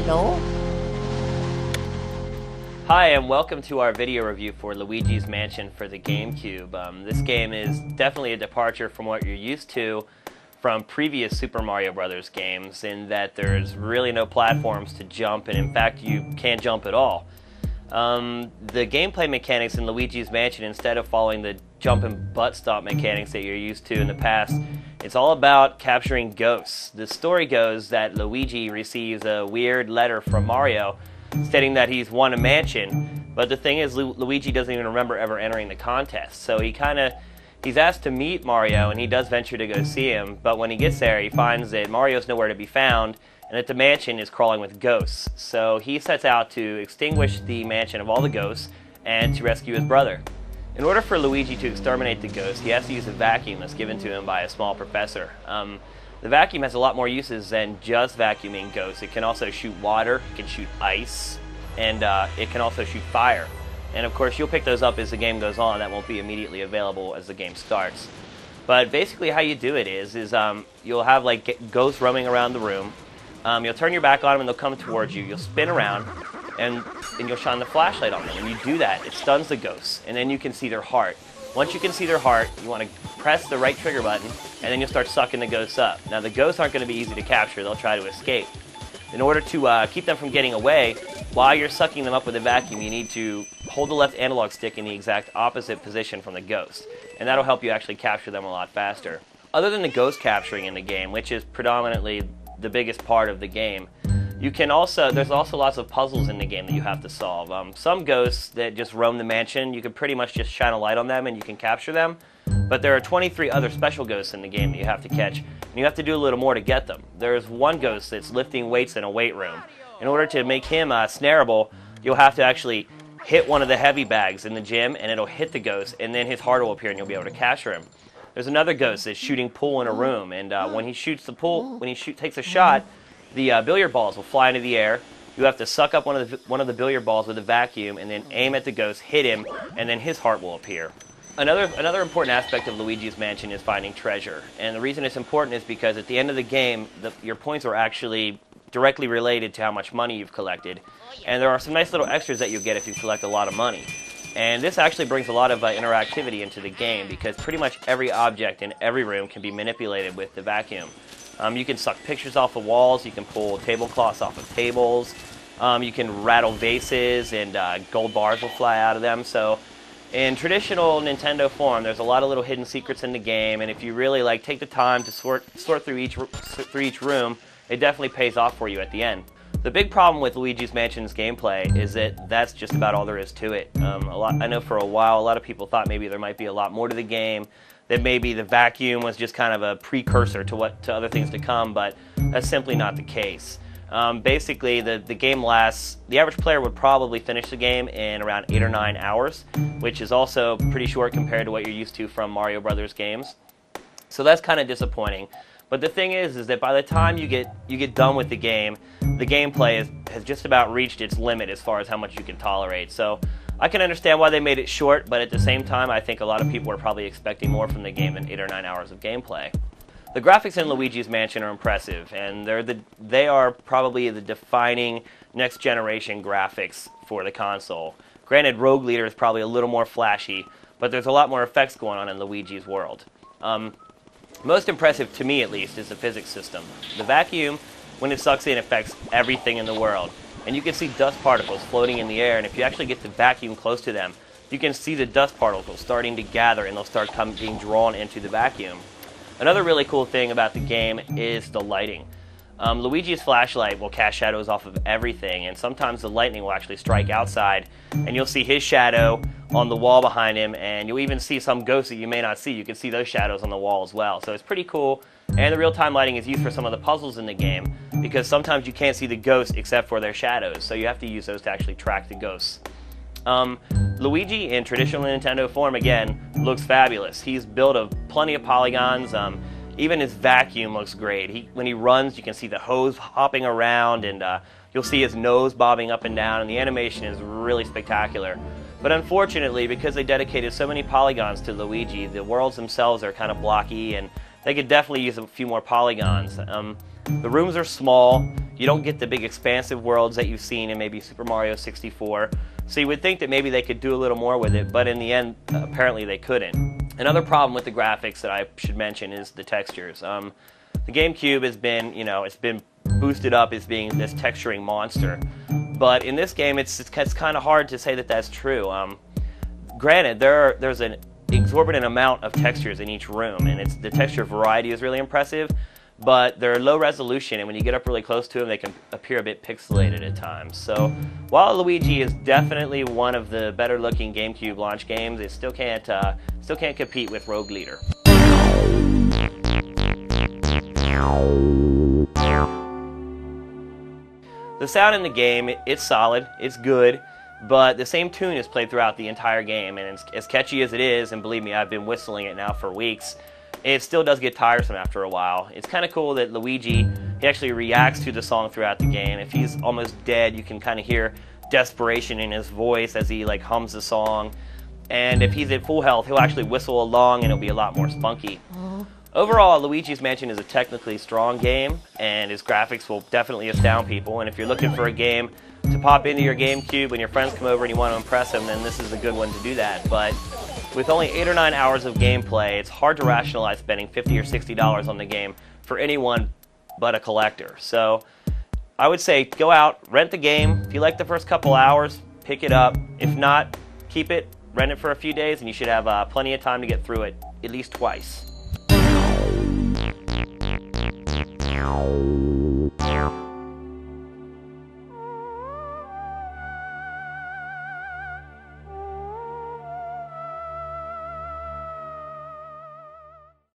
Hello? Hi, and welcome to our video review for Luigi's Mansion for the GameCube. This game is definitely a departure from what you're used to from previous Super Mario Bros. Games, in that there's really no platforms to jump, and in fact you can't jump at all. The gameplay mechanics in Luigi's Mansion, instead of following the jump and butt stomp mechanics that you're used to in the past, it's all about capturing ghosts. The story goes that Luigi receives a weird letter from Mario stating that he's won a mansion, but the thing is Luigi doesn't even remember ever entering the contest. So he's asked to meet Mario, and he does venture to go see him, but when he gets there he finds that Mario's nowhere to be found and that the mansion is crawling with ghosts. So he sets out to extinguish the mansion of all the ghosts and to rescue his brother. In order for Luigi to exterminate the ghosts, he has to use a vacuum that's given to him by a small professor. The vacuum has a lot more uses than just vacuuming ghosts. It can also shoot water, it can shoot ice, and it can also shoot fire. And of course you'll pick those up as the game goes on. That won't be immediately available as the game starts. But basically how you do it is you'll have like ghosts roaming around the room. You'll turn your back on them and they'll come towards you. You'll spin around and you'll shine the flashlight on them. When you do that, it stuns the ghosts, and then you can see their heart. Once you can see their heart, you want to press the right trigger button, and then you'll start sucking the ghosts up. Now, the ghosts aren't going to be easy to capture. They'll try to escape. In order to keep them from getting away, while you're sucking them up with a vacuum, you need to hold the left analog stick in the exact opposite position from the ghost, and that'll help you actually capture them a lot faster. Other than the ghost capturing in the game, which is predominantly the biggest part of the game, there's also lots of puzzles in the game that you have to solve. Some ghosts that just roam the mansion, you can pretty much just shine a light on them and you can capture them. But there are 23 other special ghosts in the game that you have to catch, and you have to do a little more to get them. There's one ghost that's lifting weights in a weight room. In order to make him snareable, you'll have to actually hit one of the heavy bags in the gym, and it'll hit the ghost, and then his heart will appear and you'll be able to capture him. There's another ghost that's shooting pool in a room, and when he shoots the pool, takes a shot, the billiard balls will fly into the air. You have to suck up one of the billiard balls with a vacuum and then aim at the ghost, hit him, and then his heart will appear. Another important aspect of Luigi's Mansion is finding treasure. And the reason it's important is because at the end of the game, your points are actually directly related to how much money you've collected. And there are some nice little extras that you get if you collect a lot of money. And this actually brings a lot of interactivity into the game, because pretty much every object in every room can be manipulated with the vacuum. You can suck pictures off of walls, you can pull tablecloths off of tables, you can rattle vases, and gold bars will fly out of them. So in traditional Nintendo form, there's a lot of little hidden secrets in the game, and if you really take the time to sort through each room, it definitely pays off for you at the end. The big problem with Luigi's Mansion's gameplay is that that's just about all there is to it. I know for a while a lot of people thought maybe there might be a lot more to the game, that maybe the vacuum was just kind of a precursor to other things to come, but that's simply not the case. Basically, the game lasts, the average player would probably finish the game in around 8 or 9 hours, which is also pretty short compared to what you're used to from Mario Brothers games. So that's kind of disappointing. But the thing is that by the time you get done with the gameplay has just about reached its limit as far as how much you can tolerate. So I can understand why they made it short, but at the same time, I think a lot of people are probably expecting more from the game than 8 or 9 hours of gameplay. The graphics in Luigi's Mansion are impressive, and they are probably the defining next-generation graphics for the console. Granted, Rogue Leader is probably a little more flashy, but there's a lot more effects going on in Luigi's world. Most impressive, to me at least, is the physics system. The vacuum, when it sucks in, affects everything in the world. And you can see dust particles floating in the air, and if you actually get the vacuum close to them, you can see the dust particles starting to gather, and they'll start being drawn into the vacuum. Another really cool thing about the game is the lighting. Luigi's flashlight will cast shadows off of everything, and sometimes the lightning will actually strike outside, and you'll see his shadow on the wall behind him, and you'll even see some ghosts that you may not see. You can see those shadows on the wall as well. So it's pretty cool, and the real-time lighting is used for some of the puzzles in the game, because sometimes you can't see the ghosts except for their shadows, so you have to use those to actually track the ghosts. Luigi, in traditional Nintendo form, again, looks fabulous. He's built of plenty of polygons. Even his vacuum looks great. When he runs, you can see the hose hopping around, and you'll see his nose bobbing up and down, and the animation is really spectacular. But unfortunately, because they dedicated so many polygons to Luigi, the worlds themselves are kind of blocky, and they could definitely use a few more polygons. The rooms are small. You don't get the big expansive worlds that you've seen in maybe Super Mario 64. So you would think that maybe they could do a little more with it, but in the end, apparently they couldn't. Another problem with the graphics that I should mention is the textures. The GameCube has been, it's been boosted up as being this texturing monster. But in this game, it's kind of hard to say that that's true. Granted, there's an exorbitant amount of textures in each room, and the texture variety is really impressive, but they're low resolution, and when you get up really close to them, they can appear a bit pixelated at times. So while Luigi is definitely one of the better looking GameCube launch games, it still can't compete with Rogue Leader. The sound in the game, it's solid, it's good, but the same tune is played throughout the entire game, and as catchy as it is, and believe me, I've been whistling it now for weeks, it still does get tiresome after a while. It's kind of cool that Luigi, he actually reacts to the song throughout the game. If he's almost dead, you can kind of hear desperation in his voice as he hums the song. And if he's at full health, he'll actually whistle along, and it'll be a lot more spunky. Overall, Luigi's Mansion is a technically strong game, and his graphics will definitely astound people. And if you're looking for a game to pop into your GameCube when your friends come over and you want to impress them, then this is a good one to do that. But with only 8 or 9 hours of gameplay, it's hard to rationalize spending $50 or $60 on the game for anyone but a collector. So I would say go out, rent the game. If you like the first couple hours, pick it up. If not, keep it, rent it for a few days, and you should have plenty of time to get through it at least twice.